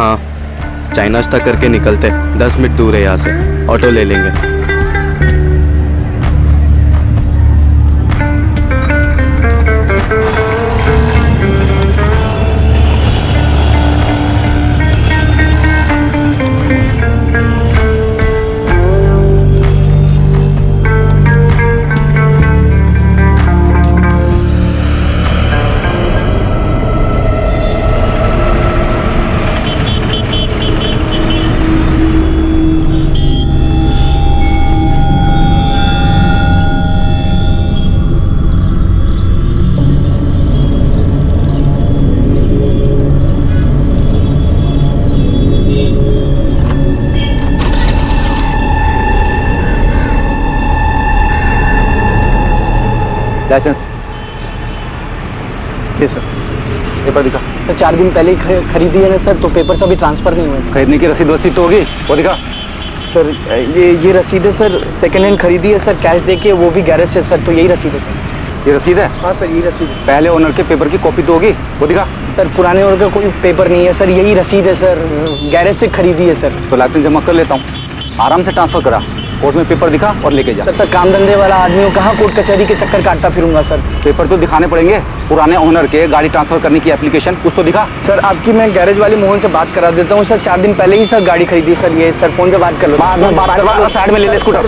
हाँ, चाय नाश्ता करके निकलते, 10 मिनट दूर है यहाँ से, ऑटो ले लेंगे। लाइसेंस ये सर, पेपर दिखा। सर 4 दिन पहले ही खरीदी है ना सर, तो पेपर से अभी ट्रांसफर नहीं हुए। खरीदने की रसीद तो होगी, वो दिखा। सर ये रसीद है सर, सेकेंड हैंड खरीदी है सर, कैश देके, वो भी गैरेज से सर, तो यही रसीद है सर। ये रसीद है? हाँ सर यही रसीद है। पहले ओनर के पेपर की कॉपी तो होगी, वो दिखा। सर पुराने ओनर का कोई पेपर नहीं है सर, यही रसीद है सर, गैरेज से खरीदी है सर। तो लाइसेंस जमा कर लेता हूँ, आराम से ट्रांसफर करा, कोर्ट में पेपर दिखा और लेके जा। सर काम धंधे वाला आदमी हो, कहाँ कोर्ट कचहरी के चक्कर काटता फिरूंगा सर। पेपर तो दिखाने पड़ेंगे, पुराने ओनर के गाड़ी ट्रांसफर करने की एप्लीकेशन, कुछ तो दिखा। सर आपकी मैं गैरेज वाले मोहन से बात करा देता हूँ सर, 4 दिन पहले ही सर गाड़ी खरीदी सर, ये सर फोन पे बात कर लो। साइड में ले ले स्कूटर।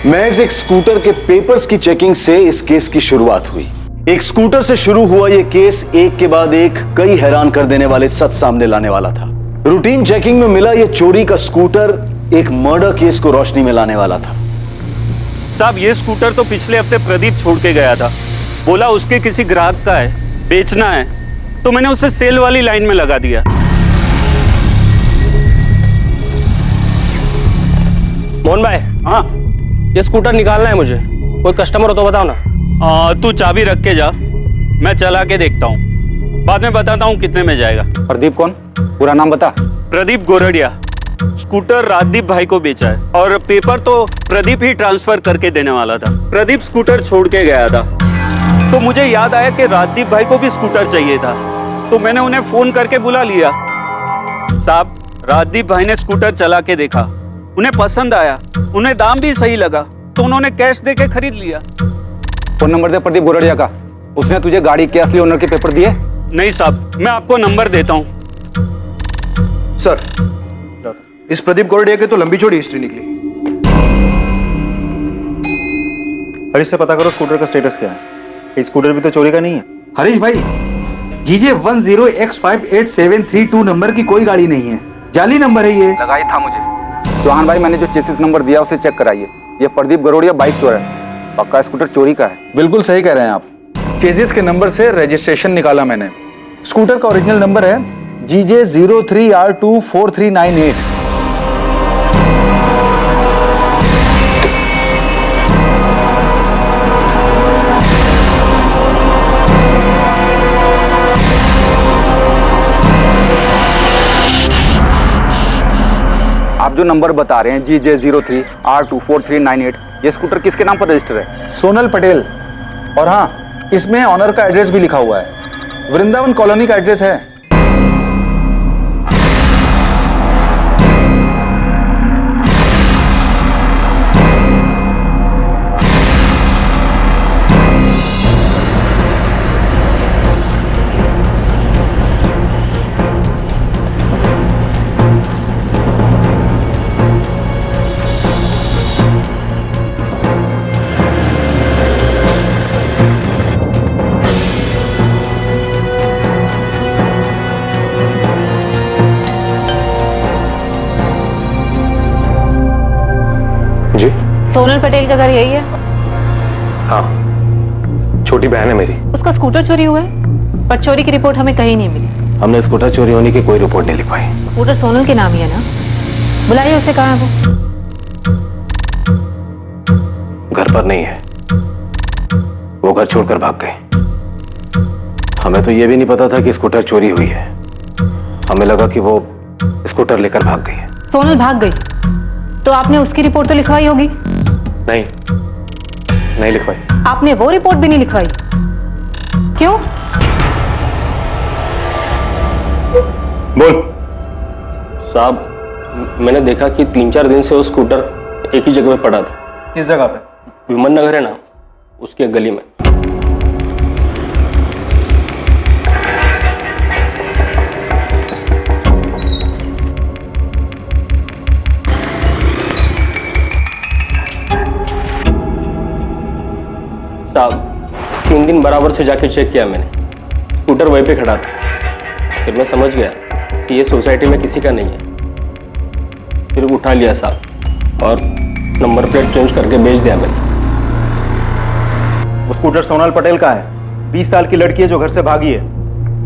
महज एक स्कूटर के पेपर्स की चेकिंग से इस केस की शुरुआत हुई। एक स्कूटर से शुरू हुआ यह केस एक के बाद एक कई हैरान कर देने वाले सच सामने लाने वाला था। रूटीन चेकिंग में मिला यह चोरी का स्कूटर एक मर्डर केस को रोशनी में लाने वाला था। साहब ये स्कूटर तो पिछले हफ्ते प्रदीप छोड़ के गया था, बोला उसके किसी ग्राहक का है, बेचना है, तो मैंने उसे सेल वाली लाइन में लगा दिया। मोहन भाई, हाँ ये स्कूटर निकालना है मुझे, कोई कस्टमर हो तो बताओ ना। तू चाबी रख के जा, मैं चला के देखता हूँ, बाद में बताता हूँ कितने में जाएगा। प्रदीप कौन? पूरा नाम बता। प्रदीप गोरडिया। स्कूटर राजदीप भाई को बेचा है और पेपर तो प्रदीप ही ट्रांसफर करके देने वाला था। प्रदीप स्कूटर छोड़ के गया था, तो मुझे याद आया कि राजदीप भाई को भी स्कूटर चाहिए था, तो मैंने उन्हें फोन करके बुला लिया। साहब राजदीप भाई ने स्कूटर चला के देखा, उन्हें पसंद आया, उन्हें दाम भी सही लगा, तो उन्होंने कैश देके खरीद लिया। फोन नंबर दे प्रदीप गोरडिया का, उसने तुझे गाड़ी के असली ओनर के पेपर दिए? नहीं साहब, मैं आपको नंबर देता हूँ। सर इस प्रदीप गोरडिया की तो लंबी चौड़ी हिस्ट्री निकली। हरीश से पता करो स्कूटर का स्टेटस क्या है, ये स्कूटर भी तो चोरी का नहीं है। हरीश भाई, GJ 10X5872 नंबर की कोई गाड़ी नहीं है, जाली नंबर है ये। लगाई था मुझे। चौहान भाई मैंने जो चेसिस नंबर दिया उसे चेक कराइए, ये प्रदीप गरोड़िया बाइक चोर है, पक्का स्कूटर चोरी का है। बिल्कुल सही कह रहे हैं आप, चेसिस के नंबर से रजिस्ट्रेशन निकाला मैंने। स्कूटर का ओरिजिनल नंबर है GJ 03R24398। आप जो नंबर बता रहे हैं GJ 03R24398, ये स्कूटर किसके नाम पर रजिस्टर है? सोनल पटेल। और हाँ, इसमें ऑनर का एड्रेस भी लिखा हुआ है, वृंदावन कॉलोनी का एड्रेस है। सोनल पटेल का घर यही है? हाँ, छोटी बहन है मेरी। उसका स्कूटर चोरी हुआ है, पर चोरी की रिपोर्ट हमें कहीं नहीं मिली। हमने स्कूटर चोरी होने की कोई रिपोर्ट नहीं लिखवाई। स्कूटर सोनल के नाम ही है ना? बुलाइए उसे, कहाँ है वो? घर पर नहीं है, वो घर छोड़कर भाग गए। हमें तो ये भी नहीं पता था कि स्कूटर चोरी हुई है, हमें लगा कि वो स्कूटर लेकर भाग गई है। सोनल भाग गई तो आपने उसकी रिपोर्ट तो लिखवाई होगी? नहीं लिखवाई। आपने वो रिपोर्ट भी नहीं लिखवाई, क्यों? बोल। साहब मैंने देखा कि 3-4 दिन से वो स्कूटर एक ही जगह पे पड़ा था। किस जगह पे? विमन नगर है ना, उसके गली में। साहब 3 दिन बराबर से जाके चेक किया मैंने, स्कूटर वहीं पे खड़ा था। फिर मैं समझ गया कि ये सोसाइटी में किसी का नहीं है। फिर उठा लिया साहब और नंबर प्लेट चेंज करके बेच दिया मैंने। वो स्कूटर सोनल पटेल का है, 20 साल की लड़की है जो घर से भागी है।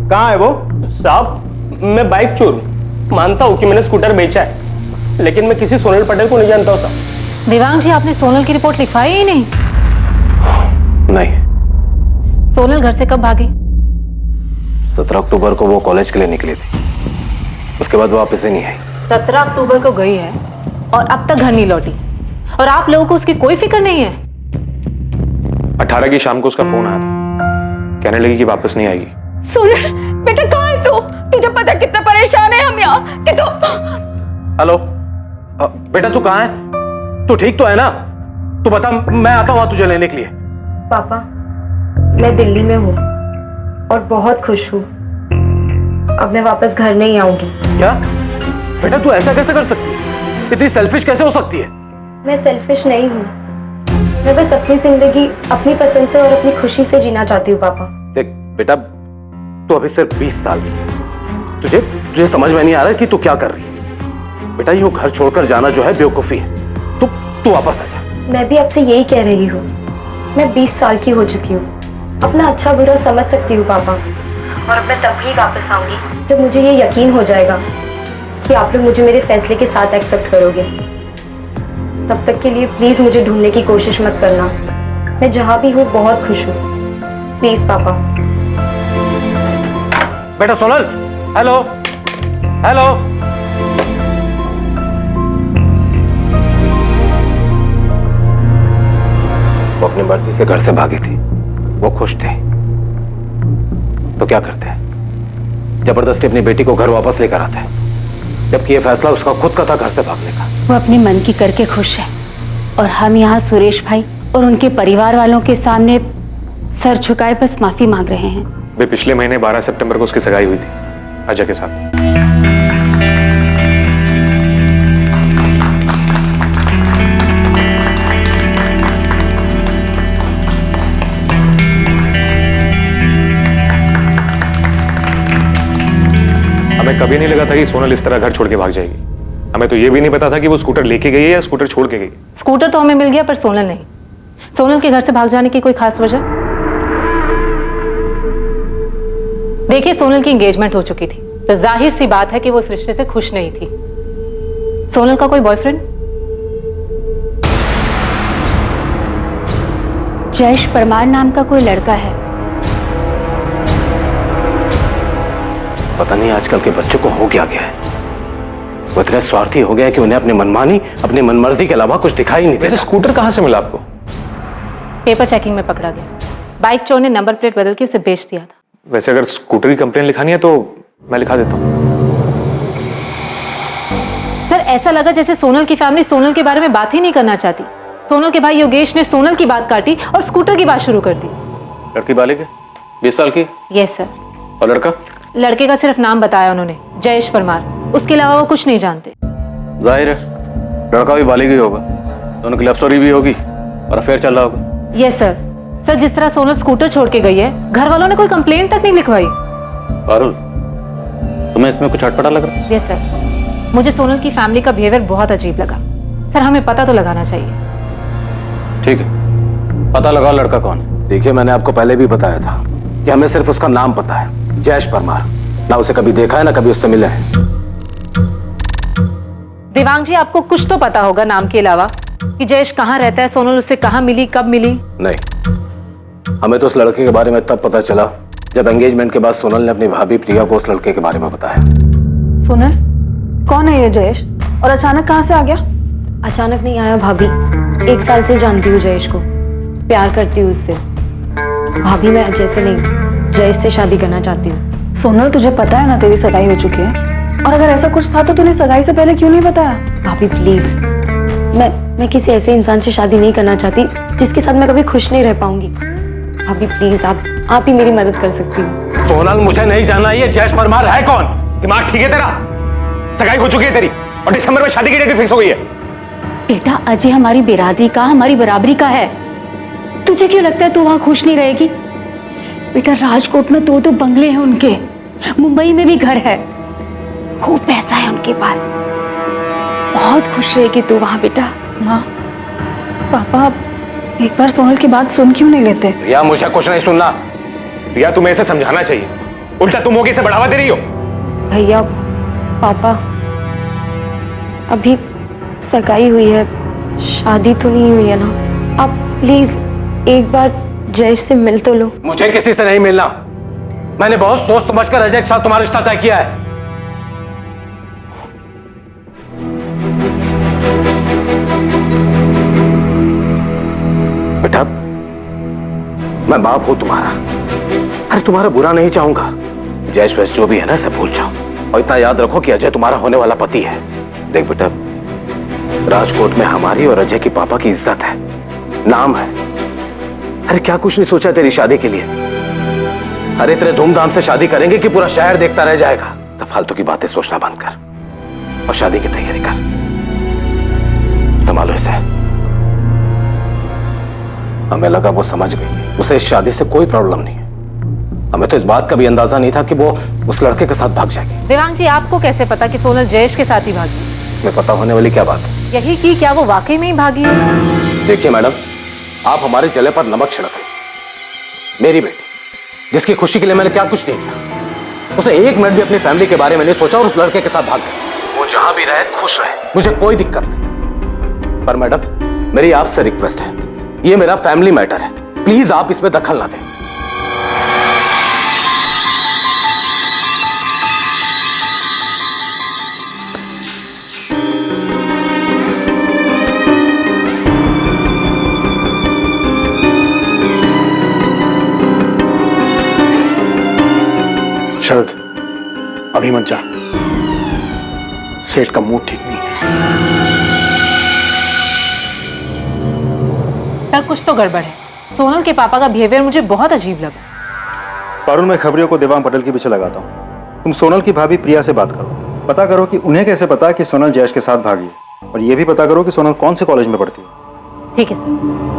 कहाँ है वो? साहब मैं बाइक चोर हूं, मानता हूं कि मैंने स्कूटर बेचा है, लेकिन मैं किसी सोनल पटेल को नहीं जानता हूं साहब। देवांग जी, आपने सोनल की रिपोर्ट लिखवाई ही नहीं? नहीं। सोनल घर से कब भागी? 17 अक्टूबर को वो कॉलेज के लिए निकली थी, उसके बाद वो वापस ही नहीं आई। 17 अक्टूबर को गई है और अब तक घर नहीं लौटी, और आप लोगों को उसकी कोई फिक्र नहीं है? 18 की शाम को उसका फोन आया था, कहने लगी कि वापस नहीं आएगी। सोनल बेटा, कहाँ है तू? तुझे पता कितना परेशान है हम यहाँ कि तू। हेलो बेटा, तू कहाँ है? तू ठीक तो है ना? तू बता, मैं आता हूँ तुझे लेने के लिए। पापा, मैं दिल्ली में हूँ और बहुत खुश हूँ। अब मैं वापस घर नहीं आऊंगी। क्या बेटा, तू ऐसा कैसे कर सकती है? इतनी सेल्फिश कैसे हो सकती है? मैं सेल्फिश नहीं हूँ, मैं बस अपनी जिंदगी अपनी पसंद से और अपनी खुशी से जीना चाहती हूँ। पापा देख बेटा, तू अभी सिर्फ 20 साल की है। तुझे समझ में नहीं आ रहा कि तू क्या कर रही है। बेटा, ये घर छोड़कर जाना जो है बेवकूफी है। तू वापस आ जा। मैं भी आपसे यही कह रही हूँ, मैं 20 साल की हो चुकी हूँ, अपना अच्छा बुरा समझ सकती हूँ पापा। और अब मैं तभी वापस आऊंगी जब मुझे ये यकीन हो जाएगा कि आप लोग मुझे मेरे फैसले के साथ एक्सेप्ट करोगे। तब तक के लिए प्लीज मुझे ढूंढने की कोशिश मत करना। मैं जहां भी हूँ बहुत खुश हूँ। प्लीज पापा। बेटा सोनल, हेलो हेलो। वो अपनी मर्जी से घर से भागी थी, वो खुश थे, तो क्या करते हैं? जबरदस्ती अपनी बेटी को घर वापस लेकर आते हैं, जबकि ये फैसला उसका खुद का था घर से भागने का। वो अपने मन की करके खुश है, और हम यहाँ सुरेश भाई और उनके परिवार वालों के सामने सर झुकाए बस माफी मांग रहे हैं। वे पिछले महीने 12 सितंबर को उसकी सगाई हुई थी अजय के साथ। हमें कभी नहीं लगा था कि सोनल इस तरह घर छोड़ के भाग जाएगी। हमें तो ये भी नहीं पता था कि वो स्कूटर लेके गई है या स्कूटर छोड़ के गई। स्कूटर तो हमें मिल गया, पर सोनल नहीं। सोनल के घर से भाग जाने की कोई खास वजह? देखिए, सोनल की एंगेजमेंट हो चुकी थी, तो जाहिर सी बात है कि वो इस रिश्ते से खुश नहीं थी। सोनल का कोई बॉयफ्रेंड? जयेश परमार नाम का कोई लड़का है। पता नहीं आजकल के बच्चों को हो क्या गया है, वो इतने स्वार्थी हो गए कि उन्हें अपनी मनमानी, अपनी मनमर्जी के अलावा कुछ दिखाई नहीं देता। स्कूटर कहां से मिला आपको? पेपर चेकिंग में पकड़ा गया। बाइक चोर ने नंबर प्लेट बदल के उसे बेच दिया था। वैसे अगर स्कूटर की कंप्लेन लिखानी है तो मैं लिखा देता हूँ। सर, ऐसा लगा जैसे सोनल की फैमिली सोनल के बारे में बात ही नहीं करना चाहती। सोनल के भाई योगेश ने सोनल की बात काटी और स्कूटर की बात शुरू कर दी। लड़की बालिग है, 20 साल की। Yes sir. और लड़का? लड़के का सिर्फ नाम बताया उन्होंने, जयेश परमार। उसके अलावा वो कुछ नहीं जानते। जाहिर है लड़का भी बालिग ही होगा, दोनों की लव स्टोरी भी होगी और अफेयर चल रहा होगा। Yes sir. सर, जिस तरह सोनल स्कूटर छोड़ के गई है, घर वालों ने कोई कंप्लेंट तक नहीं लिखवाई। पारुल, तुम्हें इसमें कुछ अटपटा लग रहा है? यस सर, मुझे सोनल की फैमिली का बिहेवियर बहुत अजीब लगा। सर, हमें पता तो लगाना चाहिए। ठीक है, पता लगाओ लड़का कौन है। देखिए, मैंने आपको पहले भी बताया था कि हमें सिर्फ उसका नाम पता है, जयेश परमार। ना उसे कभी देखा है, ना कभी उससे मिले हैं। देवांग जी, आपको कुछ तो पता होगा नाम के अलावा कि जयेश कहाँ रहता है, सोनल उससे कहाँ मिली, कब मिली? नहीं, हमें तो उस लड़के के बारे में तब पता चला जब एंगेजमेंट के बाद सोनल ने अपनी भाभी प्रिया को उस लड़के के बारे में बताया। सोनल, कौन है ये जयेश, और अचानक कहाँ से आ गया? अचानक नहीं आया भाभी, 1 साल से जानती हूँ जयेश को, प्यार करती हूँ उससे। भाभी, मैं अजय से नहीं, जयेश से शादी करना चाहती हूँ। सोनल, तुझे पता है ना तेरी सगाई हो चुकी है? और अगर ऐसा कुछ था तो तूने सगाई से पहले क्यों नहीं बताया? भाभी प्लीज, मैं किसी ऐसे इंसान से शादी नहीं करना चाहती जिसके साथ मैं कभी खुश नहीं रह पाऊंगी। भाभी प्लीज, आप ही मेरी मदद कर सकती हो। सोनल, मुझे नहीं जानना ये जयेश परमार है कौन। दिमाग ठीक है तेरा? सगाई हो चुकी है तेरी और दिसंबर में शादी की डेट फिक्स हो गई है। बेटा, अजय हमारी बिरादरी का, हमारी बराबरी का है। तुझे क्यों लगता है तू वहां खुश नहीं रहेगी? बेटा, राजकोट में दो बंगले हैं उनके, मुंबई में भी घर है, खूब पैसा है उनके पास। बहुत खुश रहेगी तू वहां बेटा। माँ, पापा एक बार सोनल की बात सुन क्यों नहीं लेते? रिया, मुझे कुछ नहीं सुनना। रिया, तुम्हें इसे समझाना चाहिए, उल्टा तुम होगी इसे बढ़ावा दे रही हो। भैया, पापा, अभी सगाई हुई है, शादी तो नहीं हुई है ना। आप प्लीज एक बार जयेश से मिल तो लो। मुझे किसी से नहीं मिलना। मैंने बहुत सोच समझकर अजय के साथ तुम्हारा रिश्ता तय किया है। बेटा, मैं बाप हूं तुम्हारा। अरे तुम्हारा बुरा नहीं चाहूंगा। जयेश वैस जो भी है ना, सब भूल जाओ और इतना याद रखो कि अजय तुम्हारा होने वाला पति है। देख बेटा, राजकोट में हमारी और अजय की पापा की इज्जत है, नाम है। अरे क्या कुछ नहीं सोचा तेरी शादी के लिए? अरे इतने धूमधाम से शादी करेंगे कि पूरा शहर देखता रह जाएगा। तो फालतू की बातें सोचना बंद कर और शादी की तैयारी कर। संभालो इसे। हमें लगा वो समझ गई, उसे इस शादी से कोई प्रॉब्लम नहीं है। हमें तो इस बात का भी अंदाजा नहीं था कि वो उस लड़के के साथ भाग जाएगी। देवांग जी, आपको कैसे पता कि सोनल जयेश के साथ ही भागी? इसमें पता होने वाली क्या बात है? यही कि क्या वो वाकई में ही भागी है? देखिए मैडम, आप हमारे जले पर नमक छिड़क रही। मेरी बेटी, जिसकी खुशी के लिए मैंने क्या कुछ नहीं किया, उसे एक मिनट भी अपनी फैमिली के बारे में नहीं सोचा और उस लड़के के साथ भाग गई। वो जहां भी रहे खुश रहे, मुझे कोई दिक्कत नहीं। पर मैडम, मेरी आपसे रिक्वेस्ट है, ये मेरा फैमिली मैटर है, प्लीज आप इसमें दखल ना दें। शरद, अभी मत जा। सेठ का मूड ठीक नहीं है। सर, कुछ तो गड़बड़ है। सोनल के पापा का बिहेवियर मुझे बहुत अजीब लगा। पारुल, मैं खबरियों को देवांग पटेल के पीछे लगाता हूँ। तुम सोनल की भाभी प्रिया से बात करो, पता करो कि उन्हें कैसे पता कि सोनल जयेश के साथ भागी, और यह भी पता करो कि सोनल कौन से कॉलेज में पढ़ती है। ठीक है sir.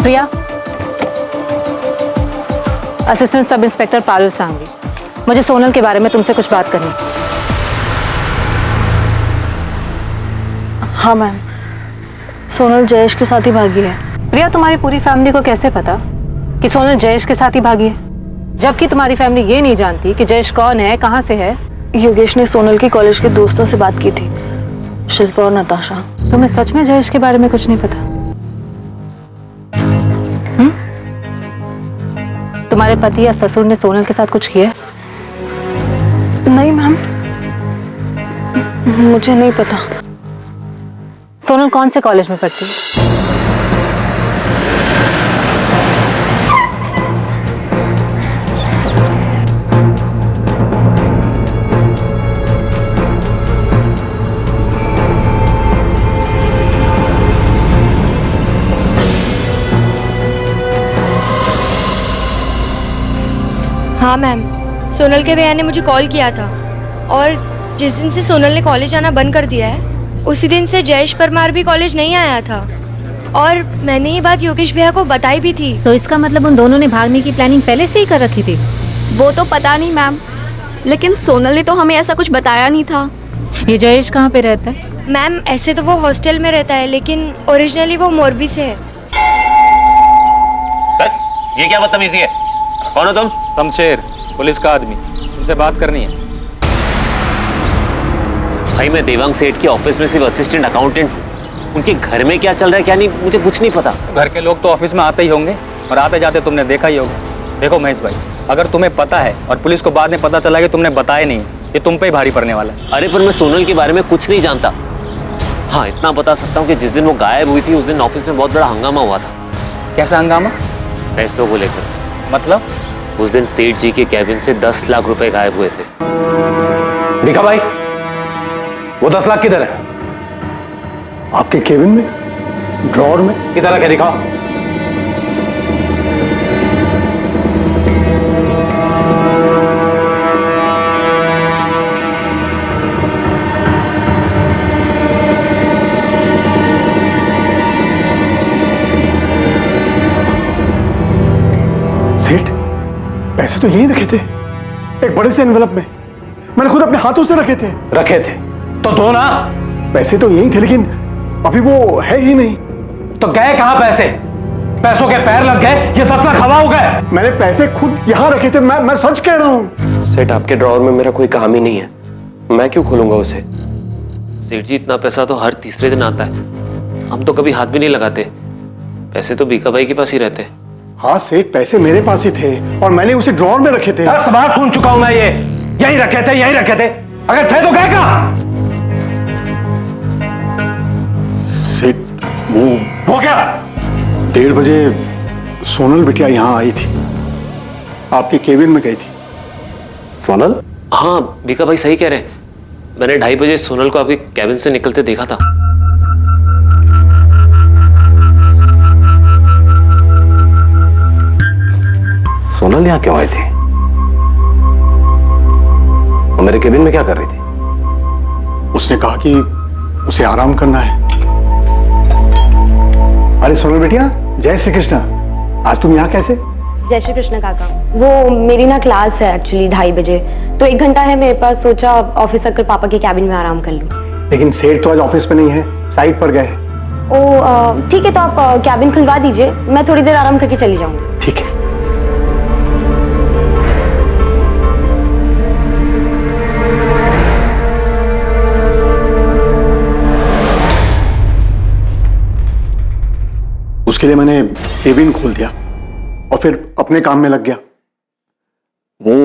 Priya, assistant sub inspector Parul Sanghvi, मुझे सोनल के बारे में तुमसे कुछ बात करनी। हाँ मैम, सोनल जयेश के साथ ही भागी है। प्रिया, तुम्हारी पूरी फैमिली को कैसे पता कि सोनल जयेश के साथ ही भागी है, जबकि तुम्हारी फैमिली ये नहीं जानती कि जयेश कौन है, कहाँ से है? योगेश ने सोनल के कॉलेज के दोस्तों से बात की थी, शिल्पा और नताशा। तुम्हें सच में जयेश के बारे में कुछ नहीं पता? तुम्हारे पति या ससुर ने सोनल के साथ कुछ किया? नहीं मैम, मुझे नहीं पता। सोनल कौन से कॉलेज में पढ़ती है? हाँ मैम, सोनल के भैया ने मुझे कॉल किया था और जिस दिन से सोनल ने कॉलेज आना बंद कर दिया है उसी दिन से जयेश परमार भी कॉलेज नहीं आया था, और मैंने ये बात योगेश भैया को बताई भी थी। तो इसका मतलब उन दोनों ने भागने की प्लानिंग पहले से ही कर रखी थी? वो तो पता नहीं मैम, लेकिन सोनल ने तो हमें ऐसा कुछ बताया नहीं था। ये जयेश कहाँ पे रहता है? मैम, ऐसे तो वो हॉस्टल में रहता है, लेकिन ओरिजिनली वो मोरबी से है। ये क्या बदतमीजी है? कौन हो तुम? शमशेर, पुलिस का आदमी, तुमसे बात करनी है। भाई, मैं देवांग सेठ के ऑफिस में सिर्फ असिस्टेंट अकाउंटेंट हूँ। उनके घर में क्या चल रहा है क्या नहीं, मुझे कुछ नहीं पता। घर के लोग तो ऑफिस में आते ही होंगे और आते जाते तुमने देखा ही होगा। देखो महेश भाई, अगर तुम्हें पता है और पुलिस को बाद में पता चला कि तुमने बताया नहीं, ये तुम पे ही भारी पड़ने वाला है। अरे पर मैं सोनल के बारे में कुछ नहीं जानता। हाँ इतना बता सकता हूँ कि जिस दिन वो गायब हुई थी उस दिन ऑफिस में बहुत बड़ा हंगामा हुआ था। कैसा हंगामा? पैसों को लेकर। मतलब? उस दिन सेठ जी के कैबिन से 10 लाख रुपए गायब हुए थे। दिखा भाई, वो 10 लाख किधर है? आपके केबिन में, ड्रॉअर में, किधर रखे दिखाओ। सेठ, पैसे तो यहीं रखे थे, एक बड़े से एनवेलप में। मैंने खुद अपने हाथों से रखे थे। रखे थे तो दो ना। पैसे तो यहीं थे लेकिन अभी वो है ही नहीं। तो गए कहां पैसे? पैसों के पैर लग गए, ये 10 लाख हवा हो गए। मैंने पैसे खुद यहां रखे थे, मैं सच कह रहा हूं। सेठ आपके ड्रॉअर में मेरा कोई काम ही नहीं है, मैं क्यों खोलूंगा उसे? सेठ जी इतना पैसा तो हर तीसरे दिन आता है, हम तो कभी हाथ भी नहीं लगाते। पैसे तो बीका भाई के पास ही रहते हैं। हाँ सेठ, पैसे मेरे पास ही थे और मैंने उसे ड्रॉअर में रखे थे। 10 बार सुन चुका हूं मैं ये, यही रखे थे, यही रखे थे। अगर थे तो गए कहां? सेठ वो क्या? 1:30 बजे सोनल बिटिया यहाँ आई थी, आपके केबिन में गई थी। सोनल? हाँ बीका भाई सही कह रहे हैं, मैंने 2:30 बजे सोनल को आपके कैबिन से निकलते देखा था। सोनल यहाँ क्यों आई थी? वो मेरे केबिन में क्या कर रही थी? उसने कहा कि उसे आराम करना है। अरे सोनल बेटिया, जय श्री कृष्ण। आज तुम यहाँ कैसे? जय श्री कृष्ण काका। वो मेरी ना क्लास है एक्चुअली 2:30 बजे, तो 1 घंटा है मेरे पास, सोचा ऑफिस आकर पापा के कैबिन में आराम कर लूं। लेकिन सेठ तो आज ऑफिस में नहीं है, साइट पर गए हैं। ओ ठीक है, तो आप कैबिन खुलवा दीजिए, मैं थोड़ी देर आराम करके चली जाऊंगी। ठीक है। उसके लिए मैंने केबिन खोल दिया और फिर अपने काम में लग गया। वो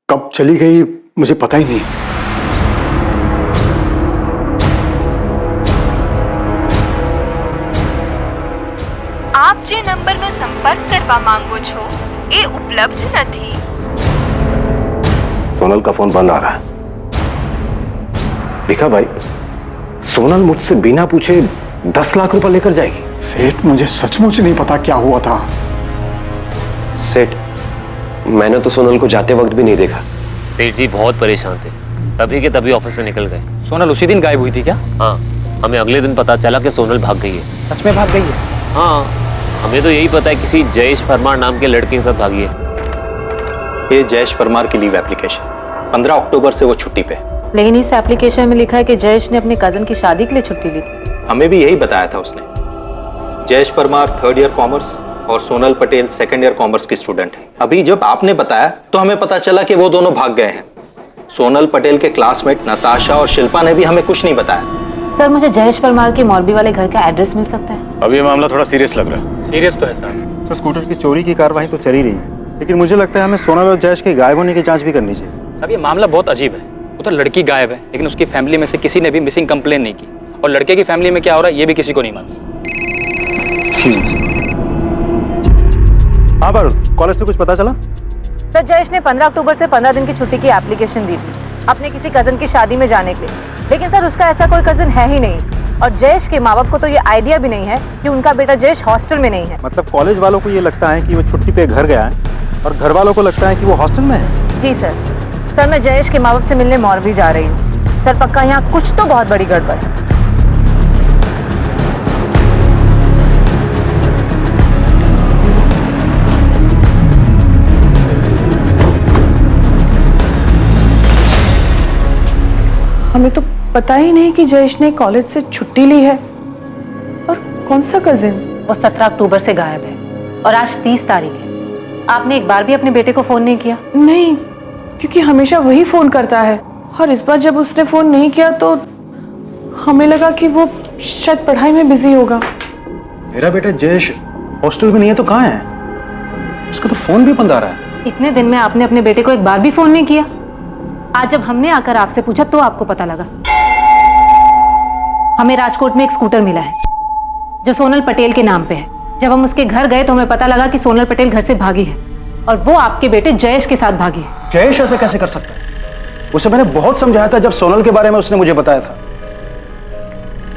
कब चली गई मुझे पता ही नहीं। આપ જે નંબરનો સંપર્ક કરવા માંગો છો એ ઉપલબ્ધ નથી। सोनल का फोन बंद आ रहा है। दिखा भाई, सोनल मुझसे बिना पूछे 10 लाख रुपए लेकर जाएगी। सेठ मुझे सचमुच नहीं पता क्या हुआ था। सेठ मैंने तो सोनल को जाते वक्त भी नहीं देखा। सेठ जी बहुत परेशान थे, तभी के तभी ऑफिस से निकल गए। सोनल उसी दिन गायब हुई थी क्या? हाँ, हमें अगले दिन पता चला कि सोनल भाग गई है। सच में भाग गई है? हाँ, हमें तो यही पता है किसी जयेश परमार नाम के लड़के के साथ भागी है। ये जयेश परमार की लीव एप्लीकेशन, 15 अक्टूबर से वो छुट्टी पे। लेकिन इस एप्लीकेशन में लिखा है कि जयेश ने अपने कजन की शादी के लिए छुट्टी ली थी। हमें भी यही बताया था उसने। Jayesh Parmar 3rd year commerce और Sonal Patel 2nd year commerce की स्टूडेंट है। अभी जब आपने बताया तो हमें पता चला कि वो दोनों भाग गए हैं। सोनल पटेल के क्लासमेट नताशा और शिल्पा ने भी हमें कुछ नहीं बताया। सर मुझे जयेश परमार के मौलवी वाले घर का एड्रेस मिल सकता है? अब ये मामला थोड़ा सीरियस लग रहा है। सीरियस तो है सर। सर स्कूटर की चोरी की कार्रवाई तो चल ही रही है, लेकिन मुझे लगता है हमें सोनल और जयेश के गायब होने की जांच भी करनी चाहिए। साहब ये मामला बहुत अजीब है। उधर लड़की गायब है लेकिन उसकी फैमिली में से किसी ने भी मिसिंग कंप्लेन नहीं की, और लड़के की फैमिली में क्या हो रहा है ये भी किसी को नहीं मालूम। हाँ पर कॉलेज से कुछ पता चला? सर जयेश ने 15 अक्टूबर से 15 दिन की छुट्टी की एप्लीकेशन दी थी अपने किसी कजन की शादी में जाने के लिए, लेकिन सर उसका ऐसा कोई कजन है ही नहीं, और जयेश के माँ बाप को तो ये आइडिया भी नहीं है कि उनका बेटा जयेश हॉस्टल में नहीं है। मतलब कॉलेज वालों को ये लगता है कि वो छुट्टी पे घर गया है और घर वालों को लगता है कि वो हॉस्टल में है। जी सर। सर मैं जयेश के माँ बाप से मिलने मौरवी जा रही हूँ। सर पक्का यहाँ कुछ तो बहुत बड़ी गड़बड़ है। हमें तो पता ही नहीं कि जयेश ने कॉलेज से छुट्टी ली है। और कौन सा कजिन? वो 17 अक्टूबर से गायब है और आज 30 तारीख है। आपने एक बार भी अपने बेटे को फोन नहीं किया? नहीं, क्योंकि हमेशा वही फोन करता है, और इस बार जब उसने फोन नहीं किया तो हमें लगा कि वो शायद पढ़ाई में बिजी होगा। मेरा बेटा जयेश हॉस्टल में नहीं है तो कहाँ है? उसका तो फोन भी बंद आ रहा है। इतने दिन में आपने अपने बेटे को एक बार भी फोन नहीं किया? आज जब हमने आकर आपसे पूछा तो आपको पता लगा। हमें राजकोट में एक स्कूटर मिला है जो सोनल पटेल के नाम पे है। जब हम उसके घर गए तो हमें पता लगा कि सोनल पटेल घर से भागी है और वो आपके बेटे जयेश के साथ भागी है। जयेश ऐसे कैसे कर सकता है? उसे मैंने बहुत समझाया था जब सोनल के बारे में उसने मुझे बताया था।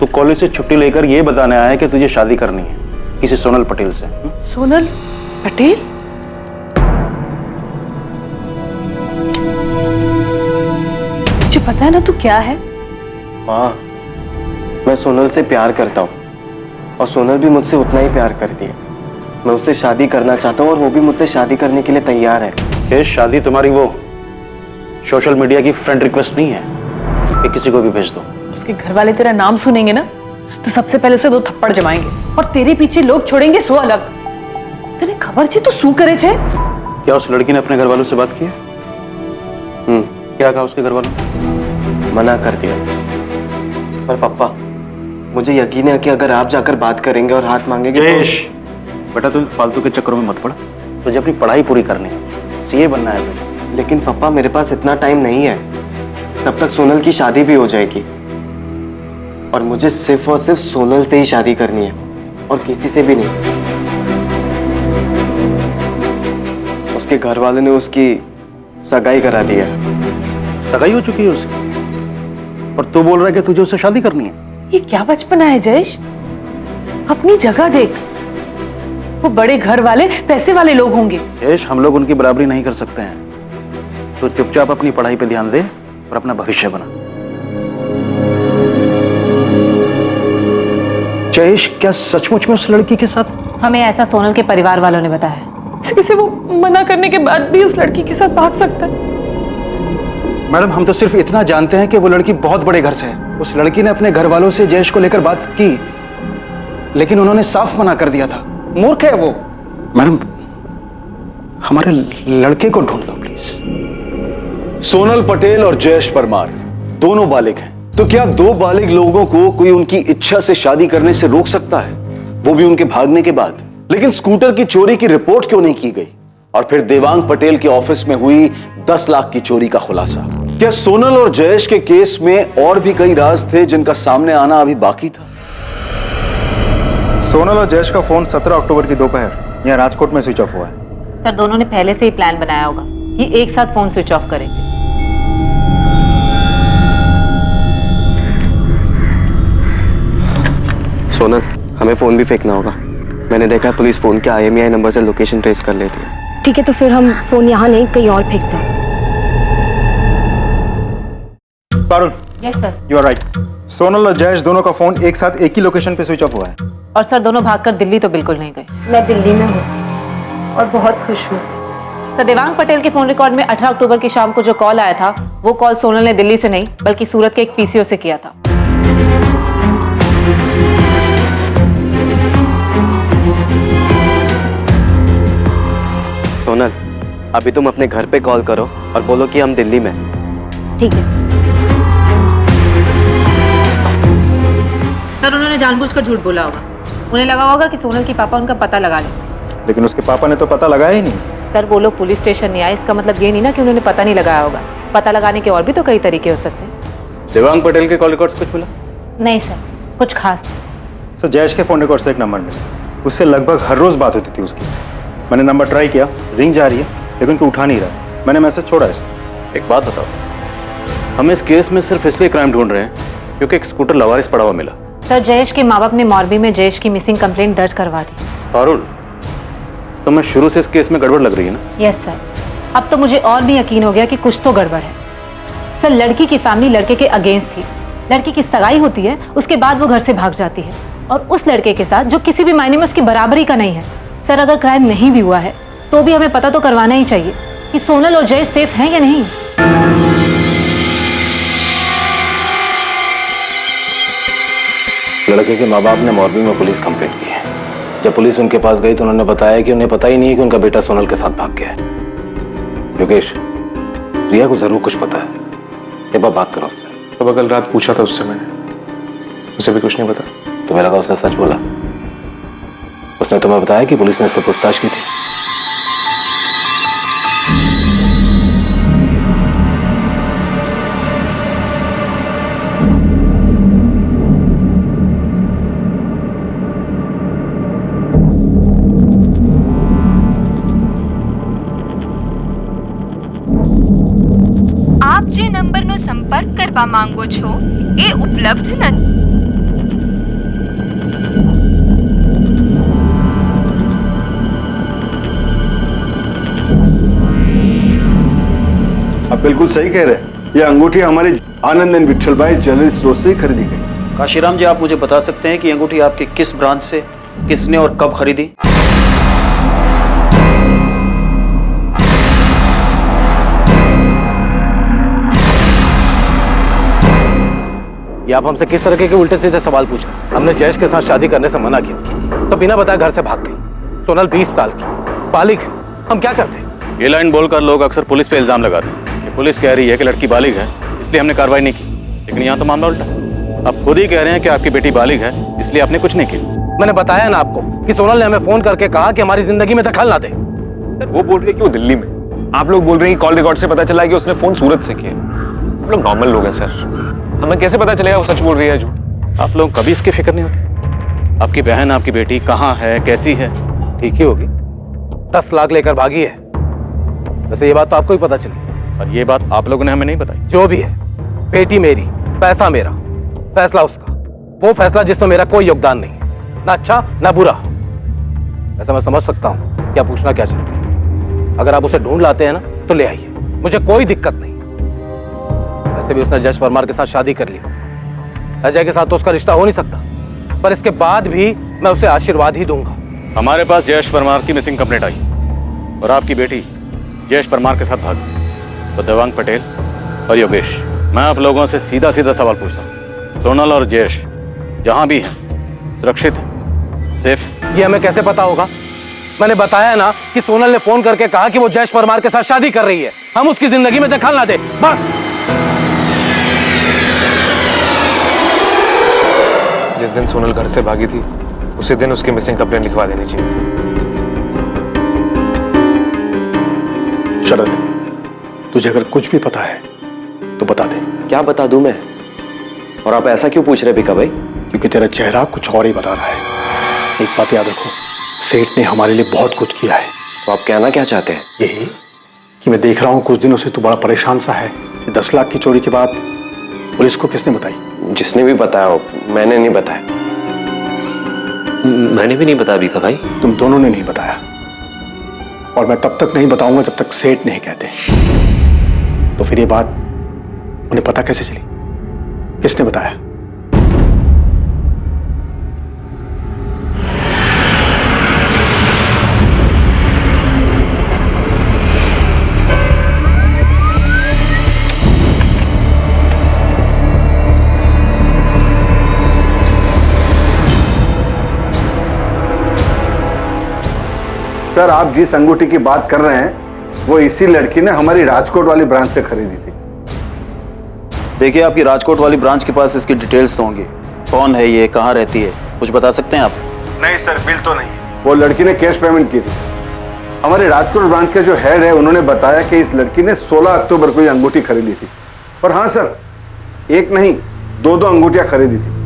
तू कॉलेज से छुट्टी लेकर ये बताने आया है कि तुझे शादी करनी है किसी सोनल पटेल से। सोनल पटेल? मुझे पता है ना तू क्या है। माँ, मैं सोनल से प्यार करता हूँ और सोनल भी मुझसे उतना ही प्यार करती है। मैं उससे शादी करना चाहता हूँ और वो भी मुझसे शादी करने के लिए तैयार है। ये शादी तुम्हारी वो सोशल मीडिया की फ्रेंड रिक्वेस्ट नहीं है कि किसी को भी भेज दो। उसके घर वाले तेरा नाम सुनेंगे ना तो सबसे पहले उसे 2 थप्पड़ जमाएंगे और तेरे पीछे लोग छोड़ेंगे 100 अलग। तेरे खबर छे तो शू करे छे? क्या उस लड़की ने अपने घर वालों से बात की है? क्या कहा उसके घर वालों? मना कर दिया। पर पापा, मुझे यकीन है कि अगर आप जाकर बात करेंगे और हाथ मांगेंगे तो... बेटा तुम फालतू के चक्करों में मत पड़। तुझे अपनी पढ़ाई पूरी करनी है, सीए बनना है तुझे। लेकिन पापा, मेरे पास इतना टाइम नहीं है। तब तक सोनल की शादी भी हो जाएगी और मुझे सिर्फ और सिर्फ सोनल से ही शादी करनी है और किसी से भी नहीं। उसके घर वालों ने उसकी सगाई करा दी है। सगाई हो चुकी है उसकी और तू बोल रहा है कि तुझे उससे शादी करनी है? ये क्या बचपना है जयेश? अपनी जगह देख। वो बड़े घर वाले पैसे वाले लोग होंगे। जयेश, हम लोग उनकी बराबरी नहीं कर सकते हैं। तो चुपचाप अपनी पढ़ाई पे ध्यान दे और अपना भविष्य बना। जयेश क्या सचमुच में उस लड़की के साथ? हमें ऐसा सोनल के परिवार वालों ने बताया। किसी वो मना करने के बाद भी उस लड़की के साथ भाग सकता है? मैडम, हम तो सिर्फ इतना जानते हैं कि वो लड़की बहुत बड़े घर से है। उस लड़की ने अपने घर वालों से जयेश को लेकर बात की लेकिन उन्होंने साफ मना कर दिया था। मूर्ख है वो। मैडम, हमारे लड़के को ढूंढ दो प्लीज। सोनल पटेल और जयेश परमार दोनों बालिग हैं, तो क्या 2 बालिग लोगों को कोई उनकी इच्छा से शादी करने से रोक सकता है, वो भी उनके भागने के बाद? लेकिन स्कूटर की चोरी की रिपोर्ट क्यों नहीं की गई? और फिर देवांग पटेल के ऑफिस में हुई 10 लाख की चोरी का खुलासा। क्या सोनल और जयेश के केस में और भी कई राज थे जिनका सामने आना अभी बाकी था? सोनल और जयेश का फोन 17 अक्टूबर की दोपहर यहाँ राजकोट में स्विच ऑफ हुआ है। सर, दोनों ने पहले से ही प्लान बनाया होगा कि एक साथ फोन स्विच ऑफ करेंगे। सोनल, हमें फोन भी फेंकना होगा। मैंने देखा पुलिस फोन के IMEI नंबर से लोकेशन ट्रेस कर लेती है। ठीक है, तो फिर हम फोन यहाँ नहीं कहीं और फेंकते हैं। Parul, yes sir. You are right. Sonal और जयेश दोनों का फोन एक साथ एक ही लोकेशन पे स्विच ऑफ हुआ है। और सर, दोनों भागकर दिल्ली तो बिल्कुल नहीं गए। मैं दिल्ली में हूँ और बहुत खुश हूँ। सर, देवांग पटेल के फोन रिकॉर्ड में 18 अक्टूबर की शाम को जो कॉल आया था वो कॉल सोनल ने दिल्ली से नहीं बल्कि सूरत के एक PCO से किया था। सोनल, अभी तुम अपने घर पे कॉल करो और बोलो कि हम दिल्ली में। ठीक है। सर, उन्होंने जानबूझकर झूठ बोला होगा। उन्हें लगा होगा कि सोनल की पापा उनका पता लगा ले। लेकिन उसके पापा ने तो पता लगाया ही नहीं। सर, वो लोग पुलिस स्टेशन नहीं आए, इसका मतलब ये नहीं ना कि उन्होंने पता नहीं लगाया होगा। पता लगाने के और भी तो कई तरीके हो सकते हैं। देवांग पटेल के कॉल रिकॉर्ड्स कुछ मिला? नहीं सर, कुछ खास। सर, जयेश के फोन रिकॉर्ड से एक नंबर मिला। उससे लगभग हर रोज बात होती थी उसकी। मैंने नंबर ट्राई किया, रिंग जा रही है लेकिन कोई उठा नहीं रहा। मैंने मैसेज छोड़ा इसे। एक बात बताओ, हम इस केस में सिर्फ इसलिए क्राइम ढूंढ रहे हैं क्योंकि एक स्कूटर लवारिस पड़ा हुआ मिला। सर, जयेश के माँ बाप ने मोरबी में जयेश की मिसिंग कंप्लेंट दर्ज करवा दी। पारुल, तुम्हें शुरू से इस केस में गड़बड़ लग रही है ना? यस सर, अब तो मुझे और भी यकीन हो गया कि कुछ तो गड़बड़ है। सर, लड़की की फैमिली लड़के के अगेंस्ट थी। लड़की की सगाई होती है, उसके बाद वो घर से भाग जाती है और उस लड़के के साथ जो किसी भी मायने में उसकी बराबरी का नहीं है। सर, अगर क्राइम नहीं भी हुआ है तो भी हमें पता तो करवाना ही चाहिए कि सोनल और जयेश सेफ हैं या नहीं। लड़के के माँ बाप ने मोरबी में पुलिस कंप्लेंट की है। जब पुलिस उनके पास गई तो उन्होंने बताया कि उन्हें पता ही नहीं है कि उनका बेटा सोनल के साथ भाग गया है। योगेश, रिया को जरूर कुछ पता है। एक बार बात करो उससे। तो कल रात पूछा था उससे मैंने, उसे भी कुछ नहीं पता। तुम्हें लगा उसने सच बोला? उसने तुम्हें बताया कि पुलिस ने उससे पूछताछ की थी? કરવા માંગો છો એ ઉપલબ્ધ નથી. आप बिल्कुल सही कह रहे हैं। ये अंगूठी हमारी आनंद एंड विठलभाई ज्वेलरी स्टोर से ही खरीदी गई। काशीराम जी, आप मुझे बता सकते हैं कि अंगूठी आपकी किस ब्रांच से किसने और कब खरीदी? ये आप हमसे किस तरह के उल्टे सीधे सवाल पूछ रहे हैं? हमने जयेश के साथ शादी करने से मना किया तो बिना बताए घर से भाग गई। सोनल 20 साल की बालिग है, हम क्या करते? ये लाइन बोलकर लोग अक्सर पुलिस पे इल्जाम लगाते हैं कि पुलिस कह रही है कि लड़की बालिग है इसलिए हमने कार्रवाई नहीं की, लेकिन यहाँ तो मामला उल्टा। आप खुद ही कह रहे हैं कि आपकी बेटी बालिग है इसलिए आपने कुछ नहीं किया। मैंने बताया ना आपको कि सोनल ने हमें फोन करके कहा कि हमारी जिंदगी में दखल ना दे। सर वो बोल रही है कि वो दिल्ली में, आप लोग बोल रहे हैं कि कॉल रिकॉर्ड से पता चला कि उसने फोन सूरत से किया। हम लोग नॉर्मल लोग हैं सर, हमें कैसे पता चलेगा वो सच बोल रही है झूठ? आप लोग कभी इसकी फिक्र नहीं होती? आपकी बहन आपकी बेटी कहाँ है, कैसी है? ठीक ही होगी, 10 लाख लेकर भागी है। वैसे ये बात तो आपको ही पता चली, और ये बात आप लोगों ने हमें नहीं बताई। जो भी है, बेटी मेरी, पैसा मेरा, फैसला उसका। वो फैसला जिसमें मेरा कोई योगदान नहीं, ना अच्छा ना बुरा। ऐसा मैं समझ सकता हूं क्या पूछना क्या चाहते हैं। अगर आप उसे ढूंढ लाते हैं ना तो ले आइए, मुझे कोई दिक्कत नहीं। वैसे भी उसने जयेश परमार के साथ शादी कर ली, अजय के साथ तो उसका रिश्ता हो नहीं सकता, पर इसके बाद भी मैं उसे आशीर्वाद ही दूंगा। हमारे पास जयेश परमार की मिसिंग कंप्लेंट आई और आपकी बेटी जयेश परमार के साथ भागी। तो देवांग पटेल और योगेश, मैं आप लोगों से सीधा सीधा सवाल पूछता हूँ, सोनल और जयेश जहां भी हैं सुरक्षित है, सेफ? ये हमें कैसे पता होगा? मैंने बताया ना कि सोनल ने फोन करके कहा कि वो जयेश परमार के साथ शादी कर रही है, हम उसकी जिंदगी में दखल ना दे, बस। जिस दिन सोनल घर से भागी थी उसी दिन उसकी मिसिंग कंप्लेंट लिखवा देनी चाहिए थी। शरद, तुझे अगर कुछ भी पता है तो बता दे। क्या बता दूं मैं? और आप ऐसा क्यों पूछ रहे भिका भाई? क्योंकि तेरा चेहरा कुछ और ही बता रहा है। एक बात याद रखो, सेठ ने हमारे लिए बहुत कुछ किया है। तो आप कहना क्या चाहते हैं? यही कि मैं देख रहा हूं कुछ दिनों से तू बड़ा परेशान सा है। 10 लाख की चोरी की बात पुलिस को किसने बताई? जिसने भी बताया हो, मैंने नहीं बताया। मैंने भी नहीं बताया भिका भाई। तुम दोनों ने नहीं बताया, और मैं तब तक नहीं बताऊंगा जब तक सेठ नहीं कहते। तो फिर ये बात उन्हें पता कैसे चली? किसने बताया? सर, आप जिस अंगूठी की बात कर रहे हैं वो इसी लड़की ने हमारी राजकोट वाली ब्रांच से खरीदी थी। देखिए, आपकी राजकोट वाली ब्रांच के पास इसकी डिटेल्स तो होंगी। कौन है ये, कहाँ रहती है, कुछ बता सकते हैं आप? नहीं सर, बिल तो नहीं। वो लड़की ने कैश पेमेंट की थी। हमारे राजकोट ब्रांच के जो हेड है उन्होंने बताया कि इस लड़की ने 16 अक्टूबर को ये अंगूठी खरीदी थी। और हाँ सर, एक नहीं, दो अंगूठियां खरीदी थी।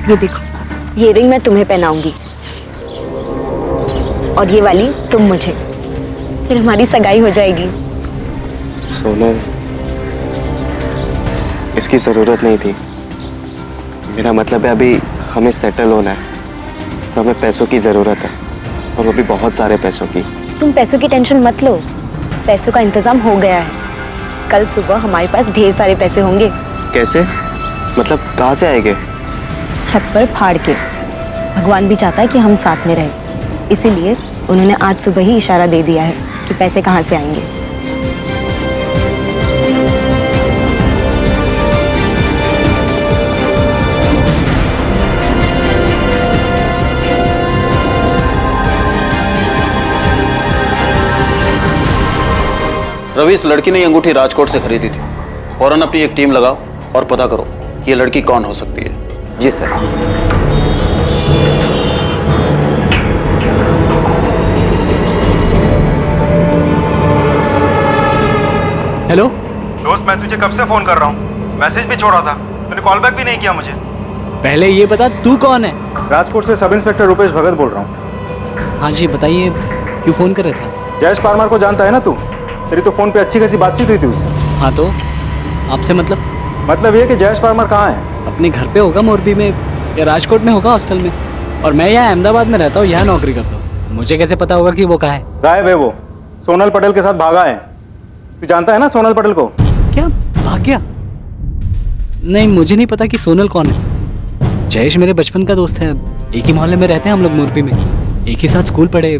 ये देखो, ये रिंग मैं तुम्हें पहनाऊंगी और ये वाली तुम मुझे, फिर हमारी सगाई हो जाएगी। सोनल, इसकी जरूरत नहीं थी। मेरा मतलब है अभी हमें सेटल होना है, तो हमें पैसों की जरूरत है, और वो भी बहुत सारे पैसों की। तुम पैसों की टेंशन मत लो, पैसों का इंतजाम हो गया है। कल सुबह हमारे पास ढेर सारे पैसे होंगे। कैसे? मतलब कहाँ से आएंगे? छत पर फाड़ के। भगवान भी चाहता है कि हम साथ में रहें, इसीलिए उन्होंने आज सुबह ही इशारा दे दिया है कि पैसे कहाँ से आएंगे। रवि, इस लड़की ने ये अंगूठी राजकोट से खरीदी थी। फौरन अपनी एक टीम लगाओ और पता करो कि ये लड़की कौन हो सकती है। जी सर। हेलो दोस्त, मैं तुझे कब से फोन कर रहा हूँ, मैसेज भी छोड़ा था, तूने कॉल बैक भी नहीं किया मुझे। पहले ये बता तू कौन है? राजकोट से सब इंस्पेक्टर रुपेश भगत बोल रहा हूँ। हाँ जी बताइए, क्यों फोन कर रहे थे? जयेश परमार को जानता है ना तू? तेरी तो फोन पे अच्छी खासी बातचीत हुई थी उससे। हाँ तो आपसे मतलब ये कि जयेश परमार कहाँ है? अपने घर पे होगा, मोरबी में या राजकोट में होगा हॉस्टल में, और मैं यहाँ अहमदाबाद में रहता हूँ, यहाँ नौकरी करता हूँ। मुझे कैसे पता होगा कि वो कहाँ है? गायब है वो, सोनल पटेल के साथ भागा है। तू जानता है ना सोनल पटेल को? क्या भाग गया? नहीं, मुझे नहीं पता कि सोनल कौन है। जयेश मेरे बचपन का दोस्त है, एक ही मोहल्ले में रहते हैं हम लोग मोरबी में, एक ही साथ स्कूल पढ़े,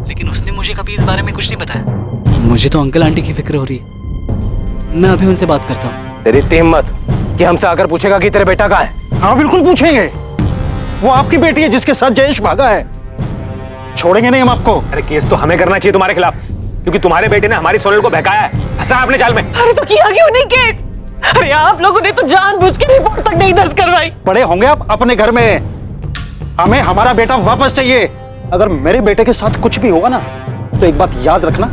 लेकिन उसने मुझे कभी इस बारे में कुछ नहीं बताया। मुझे तो अंकल आंटी की फिक्र हो रही है, मैं अभी उनसे बात करता हूँ। तेरी इतनी हिम्मत कि हमसे आकर पूछेगा कि तेरे बेटा कहाँ है? हाँ बिल्कुल पूछेंगे, वो आपकी बेटी है जिसके साथ जयेश भागा है, छोड़ेंगे नहीं हम आपको। अरे केस तो हमें करना चाहिए तुम्हारे खिलाफ, क्योंकि तुम्हारे बेटे ने हमारी सोनल को बहकाया है, फंसा अपने जाल में। अरे तो किया क्यों नहीं केस? अरे आप लोगों ने तो जानबूझ के रिपोर्ट तक नहीं दर्ज करवाई। पड़े होंगे आप अपने घर में, हमें हमारा बेटा वापस चाहिए। अगर मेरे बेटे के साथ कुछ भी होगा ना, तो एक बात याद रखना,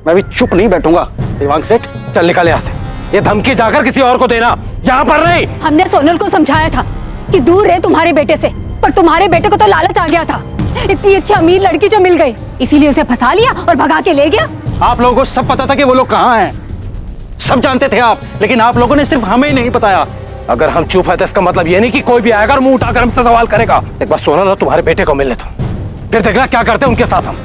मैं भी चुप नहीं बैठूंगा। देवांग सेठ, चल निकल यहाँ से। ये धमकी जाकर किसी और को देना, यहाँ पर नहीं। हमने सोनल को समझाया था कि दूर रहे तुम्हारे बेटे से, पर तुम्हारे बेटे को तो लालच आ गया था। इतनी अच्छी अमीर लड़की जो मिल गई, इसीलिए उसे फंसा लिया और भगा के ले गया। आप लोगों को सब पता था कि वो लोग कहाँ हैं, सब जानते थे आप, लेकिन आप लोगों ने सिर्फ हमें ही नहीं बताया। अगर हम चुप है तो इसका मतलब ये नहीं कि कोई भी आएगा और मुंह उठाकर हमसे सवाल करेगा। एक बार सोनल और तुम्हारे बेटे को मिलने दो, फिर देखना क्या करते हैं उनके साथ हम।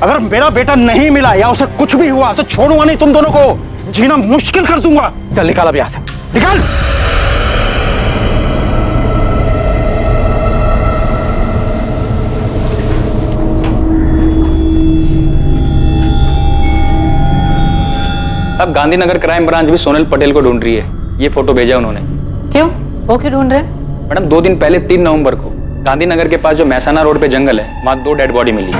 अगर मेरा बेटा नहीं मिला या उसे कुछ भी हुआ तो छोड़ूंगा नहीं तुम दोनों को, जीना मुश्किल कर दूंगा। चल निकाल अब यहाँ से, निकाल। अब गांधीनगर क्राइम ब्रांच भी सोनल पटेल को ढूंढ रही है। ये फोटो भेजा उन्होंने। क्यों? वो क्यों ढूंढ रहे? मैडम 2 दिन पहले 3 नवंबर को गांधीनगर के पास जो मैसाना रोड पे जंगल है, वहां 2 डेड बॉडी मिली।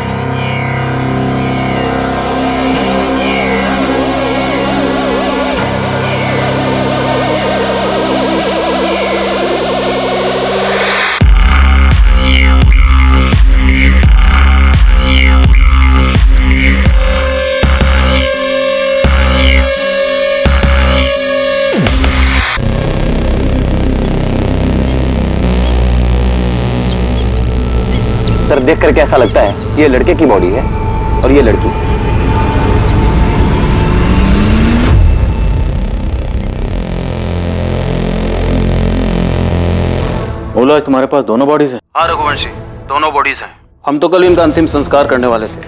सर देख करके ऐसा लगता है ये लड़के की बॉडी है और ये लड़की। बोला तुम्हारे पास दोनों बॉडीज हैं? हाँ रघुवंशी, दोनों बॉडीज हैं। हम तो कल इनका अंतिम संस्कार करने वाले थे,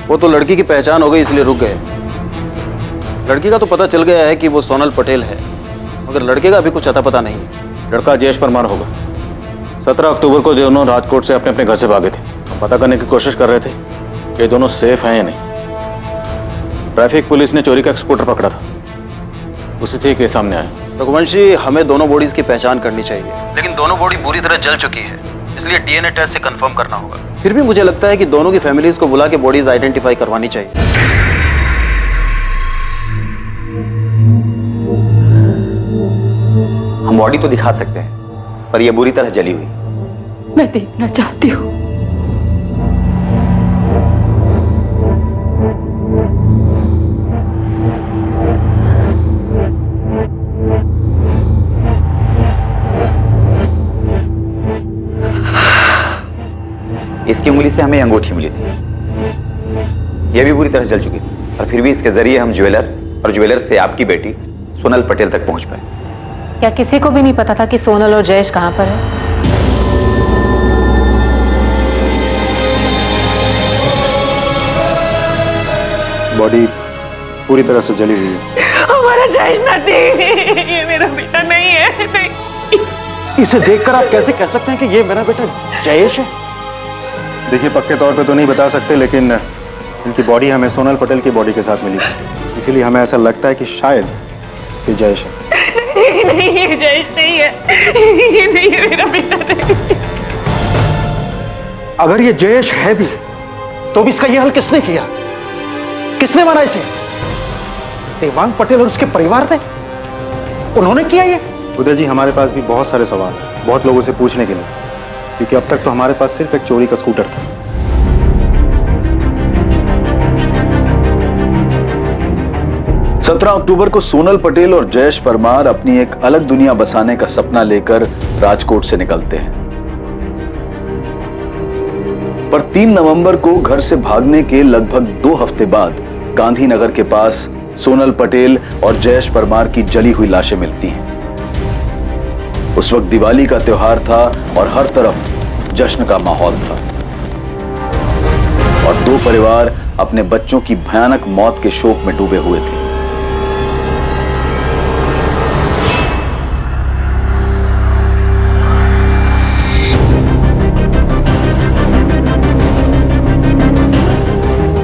वो तो लड़की की पहचान हो गई इसलिए रुक गए। लड़की का तो पता चल गया है कि वो सोनल पटेल है, मगर लड़के का अभी कुछ अता पता नहीं है। लड़का जयेश परमार होगा। 17 अक्टूबर को दोनों राजकोट से अपने अपने घर से भागे थे। हम पता करने की कोशिश कर रहे थे कि ये दोनों सेफ हैं या नहीं। ट्रैफिक पुलिस ने चोरी का एक स्कूटर पकड़ा था, उसी से केस सामने आया। रघुवंशी, हमें दोनों बॉडीज की पहचान करनी चाहिए, लेकिन दोनों बॉडी बुरी तरह जल चुकी है, इसलिए डीएनए टेस्ट से कंफर्म करना होगा। फिर भी मुझे लगता है कि दोनों की फैमिलीज को बुला के बॉडीज आइडेंटिफाई करवानी चाहिए। हम बॉडी तो दिखा सकते हैं, पर यह बुरी तरह जली हुई। मैं देखना चाहती हूँ। इसकी उंगली से हमें अंगूठी मिली थी, यह भी बुरी तरह जल चुकी थी, और फिर भी इसके जरिए हम ज्वेलर और ज्वेलर से आपकी बेटी सोनल पटेल तक पहुंच पाए। क्या किसी को भी नहीं पता था कि सोनल और जयेश कहाँ पर है? बॉडी पूरी तरह से जली हुई है। हमारा जयेश नहीं, ये मेरा बेटा नहीं है। नहीं। इसे देखकर आप कैसे कह सकते हैं कि ये मेरा बेटा जयेश है? देखिए, पक्के तौर पे तो नहीं बता सकते, लेकिन इनकी बॉडी हमें सोनल पटेल की बॉडी के साथ मिली, इसीलिए हमें ऐसा लगता है कि शायद ये जयेश है। नहीं, ये जयेश नहीं है, ये नहीं है मेरा बेटा नहीं। अगर ये जयेश है भी, तो भी इसका ये हल किसने किया? किसने मारा इसे? देवांग पटेल और उसके परिवार ने? उन्होंने किया ये? उदय जी, हमारे पास भी बहुत सारे सवाल हैं, बहुत लोगों से पूछने के लिए, क्योंकि अब तक तो हमारे पास सिर्फ एक चोरी का स्कूटर था। 17 अक्टूबर को सोनल पटेल और जयेश परमार अपनी एक अलग दुनिया बसाने का सपना लेकर राजकोट से निकलते हैं। पर 3 नवंबर को घर से भागने के लगभग 2 हफ्ते बाद गांधीनगर के पास सोनल पटेल और जयेश परमार की जली हुई लाशें मिलती हैं। उस वक्त दिवाली का त्योहार था और हर तरफ जश्न का माहौल था और 2 परिवार अपने बच्चों की भयानक मौत के शोक में डूबे हुए थे।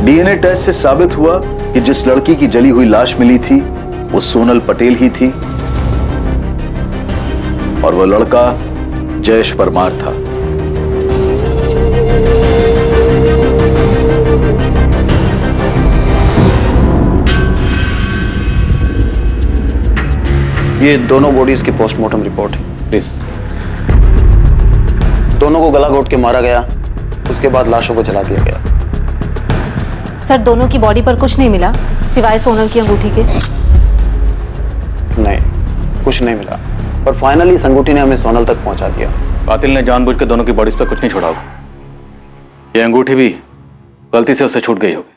डीएनए टेस्ट से साबित हुआ कि जिस लड़की की जली हुई लाश मिली थी वो सोनल पटेल ही थी और वो लड़का जयेश परमार था। ये दोनों बॉडीज की पोस्टमार्टम रिपोर्ट है, प्लीज। दोनों को गला घोट के मारा गया, उसके बाद लाशों को जला दिया गया। सर, दोनों की बॉडी पर कुछ नहीं मिला सिवाय सोनल की अंगूठी के? नहीं, कुछ नहीं मिला, पर फाइनली इस अंगूठी ने हमें सोनल तक पहुंचा दिया। कातिल ने जानबूझ के दोनों की बॉडीज पर कुछ नहीं छोड़ा होगा। ये अंगूठी भी गलती से उससे छूट गई होगी।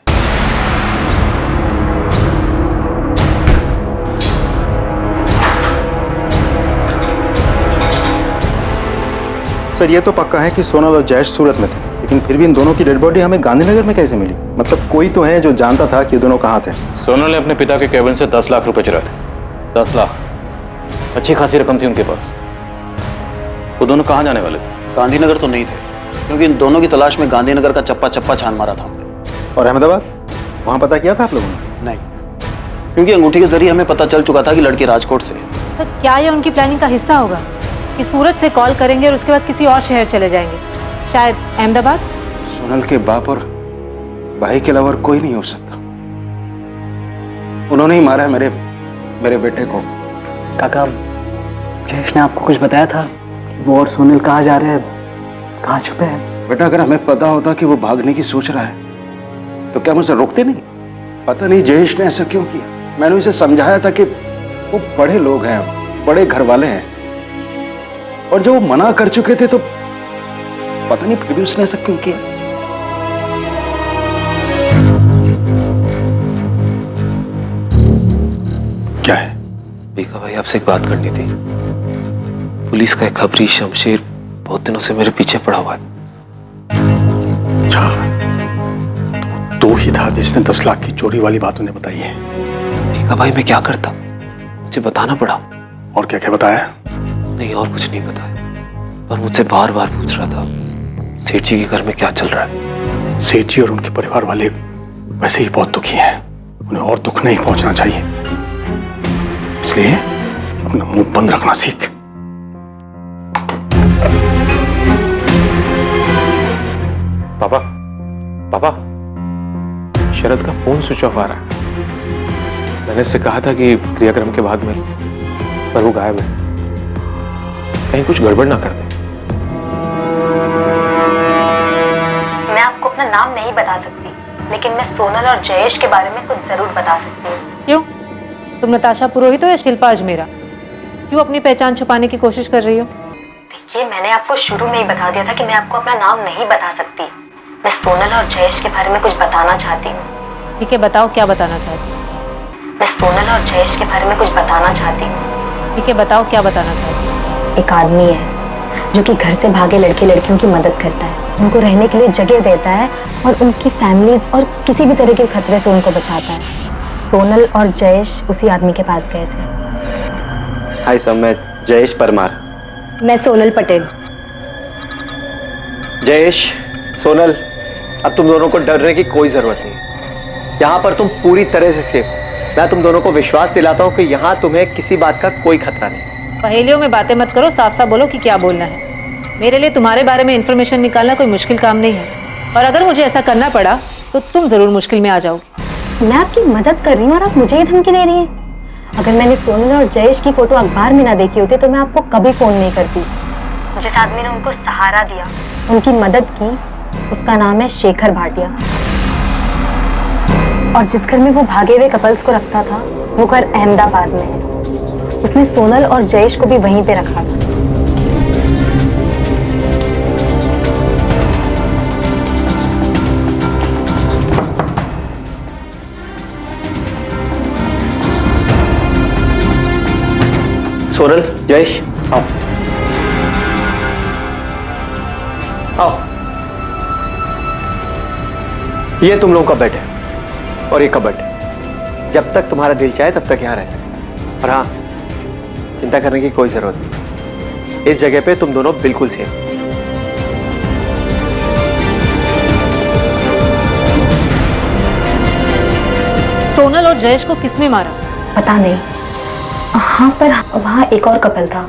सर, ये तो पक्का है कि सोनल और जयेश सूरत में थे, लेकिन फिर भी इन दोनों की डेड बॉडी हमें गांधीनगर में कैसे मिली? मतलब कोई तो है जो जानता था कि ये दोनों कहाँ थे। सोनल ने अपने पिता के केबिन से 10 लाख रुपए चुराए थे। 10 लाख, अच्छी खासी रकम थी उनके पास। वो दोनों कहाँ जाने वाले थे? गांधीनगर तो नहीं थे, क्योंकि इन दोनों की तलाश में गांधीनगर का चप्पा चप्पा छान मारा था। और अहमदाबाद, वहां पता किया था आप लोगों ने? नहीं, क्योंकि अंगूठी के जरिए हमें पता चल चुका था कि लड़की राजकोट से है। सर, क्या ये उनकी प्लानिंग का हिस्सा होगा कि सूरत से कॉल करेंगे और उसके बाद किसी और शहर चले जाएंगे, शायद अहमदाबाद? सोनल के बाप और भाई के अलावा कोई नहीं हो सकता। उन्होंने ही मारा है मेरे बेटे को। काका, जयेश ने आपको कुछ बताया था कि वो और सोनल कहाँ जा रहे हैं, कहाँ छुपे हैं? बेटा, अगर हमें पता होता कि वो भागने की सोच रहा है तो क्या मुझे रोकते नहीं? पता नहीं जयेश ने ऐसा क्यों किया। मैंने उसे समझाया था कि वो बड़े लोग हैं, बड़े घर वाले हैं, और जब वो मना कर चुके थे तो पता नहीं फिर भी उसने ऐसा क्यों किया। क्या है? बीका भाई, आपसे एक बात करनी थी। पुलिस का एक खबरी शमशेर बहुत दिनों से मेरे पीछे पड़ा हुआ है। अच्छा, तो ही था जिसने 10 लाख की चोरी वाली बात उन्हें बताई है। बीका भाई, मैं क्या करता, मुझे बताना पड़ा। और क्या क्या बताया? नहीं, और कुछ नहीं बताया, पर मुझसे बार बार पूछ रहा था सेठ जी के घर में क्या चल रहा है। सेठ जी और उनके परिवार वाले वैसे ही बहुत दुखी हैं, उन्हें और दुख नहीं पहुंचना चाहिए, इसलिए अपना मुंह बंद रखना सीख। पापा, पापा, शरद का फोन स्विच ऑफ आ रहा है। मैंने इससे कहा था कि क्रियाक्रम के बाद में, पर वो गायब है। कहीं कुछ गड़बड़ ना कर दे। मैं आपको अपना नाम नहीं बता सकती, लेकिन मैं सोनल और जयेश के बारे में कुछ जरूर बता सकती हूँ। क्यों? तुम नताशा पुरोहित हो या शिल्पा अजमेरा? क्यों अपनी पहचान छुपाने की कोशिश कर रही हो? देखिए, मैंने आपको शुरू में ही बता दिया था कि मैं आपको अपना नाम नहीं बता सकती। मैं सोनल और जयेश के बारे में कुछ बताना चाहती हूँ। ठीक है, बताओ क्या बताना चाहती हो? मैं सोनल और जयेश के बारे में कुछ बताना चाहती हूँ। ठीक है, बताओ क्या बताना चाहती हो? एक आदमी है जो कि घर से भागे लड़के लड़कियों की मदद करता है, उनको रहने के लिए जगह देता है और उनकी फैमिलीज और किसी भी तरह के खतरे से उनको बचाता है। सोनल और जयेश उसी आदमी के पास गए थे। हाय सर, मैं जयेश परमार। मैं सोनल पटेल। जयेश, सोनल, अब तुम दोनों को डरने की कोई जरूरत नहीं। यहाँ पर तुम पूरी तरह से सेफ हो। मैं तुम दोनों को विश्वास दिलाता हूँ कि यहाँ तुम्हें किसी बात का कोई खतरा नहीं। पहेलियों में बातें मत करो, साफ साफ बोलो कि क्या बोलना है। मेरे लिए तुम्हारे बारे में इंफॉर्मेशन निकालना कोई मुश्किल काम नहीं है, और अगर मुझे ऐसा करना पड़ा तो तुम जरूर मुश्किल में आ जाओ। मैं आपकी मदद कर रही हूँ और आप मुझे ही धमकी दे रही हैं। अगर मैंने सोनल और जयेश की फोटो अखबार में ना देखी होती तो मैं आपको कभी फोन नहीं करती। जिस आदमी ने उनको सहारा दिया, उनकी मदद की, उसका नाम है शेखर भाटिया। और जिस घर में वो भागे हुए कपल्स को रखता था वो घर अहमदाबाद में है। उसने सोनल और जयेश को भी वहीं पे रखा था। सोनल, जयेश, आओ आओ। ये तुम लोगों का बेड है और ये कबर्ड। जब तक तुम्हारा दिल चाहे तब तक यहां रह सकते। और हाँ, चिंता करने की कोई जरूरत नहीं। इस जगह पे तुम दोनों बिल्कुल सेफ। सोनल और जयेश को किसने मारा? पता नहीं। हाँ, पर वहां एक और कपल था,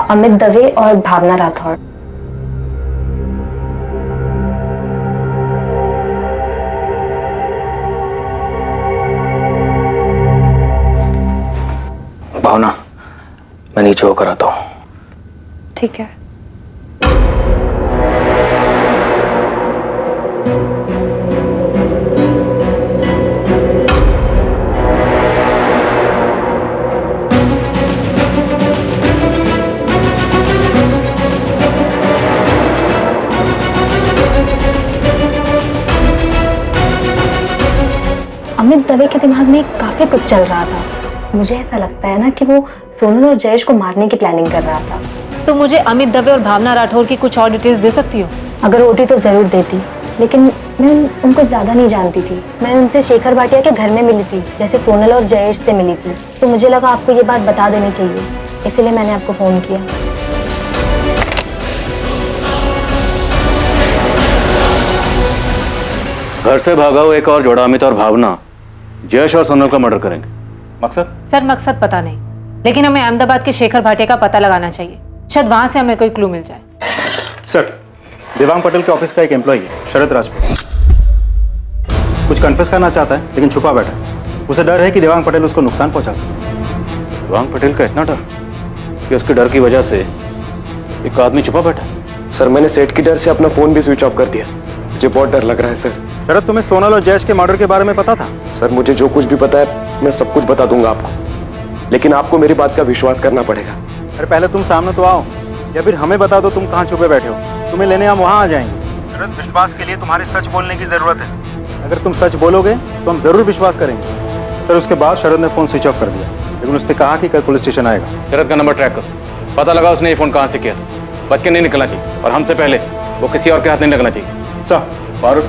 अमित दवे और भावना राठौड़। भावना, मैं नीचे होकर आता हूं। ठीक है। अमित दवे के दिमाग में काफी कुछ चल रहा था। मुझे ऐसा लगता है ना कि वो सोनल और जयेश को मारने की प्लानिंग कर रहा था। तो मुझे अमित दवे और भावना राठौर की कुछ और डिटेल्स दे सकती हो? अगर होती तो जरूर देती, लेकिन मैं उनको ज्यादा नहीं जानती थी। मैं उनसे शेखर भाटिया के घर में मिली थी, जैसे सोनल और जयेश से मिली थी। तो मुझे लगा आपको ये बात बता देनी चाहिए, इसलिए मैंने आपको फोन किया। घर से भागा हुआ एक और जोड़ा अमित और भावना जयेश और सोनल का मर्डर करेंगे। मकसद? सर, मकसद पता नहीं, लेकिन हमें अहमदाबाद के शेखर भाटिया का पता लगाना चाहिए। शायद वहां से हमें कोई क्लू मिल जाए। सर, देवांग पटेल के ऑफिस का एक एम्प्लॉई है, शरद राजपूत। कुछ कन्फेस करना चाहता है लेकिन छुपा बैठा है। उसे डर है कि देवांग पटेल उसको नुकसान पहुंचा सकते। देवांग पटेल का इतना डर कि उसके डर की वजह से एक आदमी छुपा बैठा। सर, मैंने सेठ की डर से अपना फोन भी स्विच ऑफ कर दिया। मुझे बहुत डर लग रहा है सर। शरद, तुम्हें सोनल और जयेश के मर्डर के बारे में पता था? सर, मुझे जो कुछ भी पता है मैं सब कुछ बता दूंगा आपको, लेकिन आपको मेरी बात का विश्वास करना पड़ेगा। अरे पहले तुम सामने तो आओ, या फिर हमें बता दो तुम कहाँ छुपे बैठे हो। तुम्हें लेने हम वहां आ जाएंगे। शरद, विश्वास के लिए तुम्हारे सच बोलने की जरूरत है। अगर तुम सच बोलोगे तो हम जरूर विश्वास करेंगे। सर, उसके बाद शरद ने फोन स्विच ऑफ कर दिया, लेकिन उसने कहा कि कल पुलिस स्टेशन आएगा। शरद का नंबर ट्रैक करो, पता लगा उसने ये फोन कहां से किया। बच के नहीं निकलना चाहिए और हमसे पहले वो किसी और के हाथ नहीं लगना चाहिए। सर, फारूक,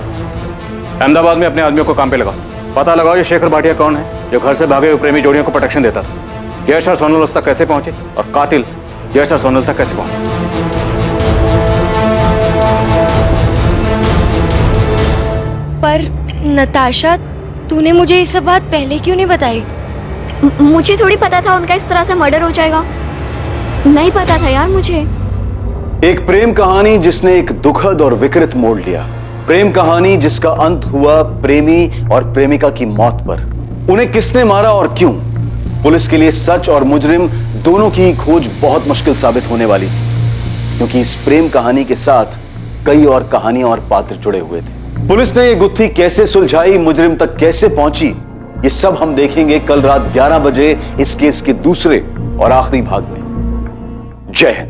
अहमदाबाद में अपने आदमियों को काम पे लगाओ। पता लगाओ ये शेखर भाटिया कौन है जो घर से भागे हुए प्रेमी जोड़ियों को प्रोटेक्शन देता था। जयेश और सोनल उस तक कैसे पहुंचे और कातिल जयेश और सोनल तक कैसे पहुंचे। पर नताशा, तूने मुझे ये सब बात पहले क्यों नहीं बताई? मुझे थोड़ी पता था उनका इस तरह से मर्डर हो जाएगा। नहीं पता था यार मुझे। एक प्रेम कहानी जिसने एक दुखद और विकृत मोड़ लिया। प्रेम कहानी जिसका अंत हुआ प्रेमी और प्रेमिका की मौत पर। उन्हें किसने मारा और क्यों? पुलिस के लिए सच और मुजरिम दोनों की खोज बहुत मुश्किल साबित होने वाली थी, क्योंकि इस प्रेम कहानी के साथ कई और कहानियां और पात्र जुड़े हुए थे। पुलिस ने यह गुत्थी कैसे सुलझाई, मुजरिम तक कैसे पहुंची, ये सब हम देखेंगे कल रात 11 बजे इस केस के दूसरे और आखिरी भाग में। जय हिंद।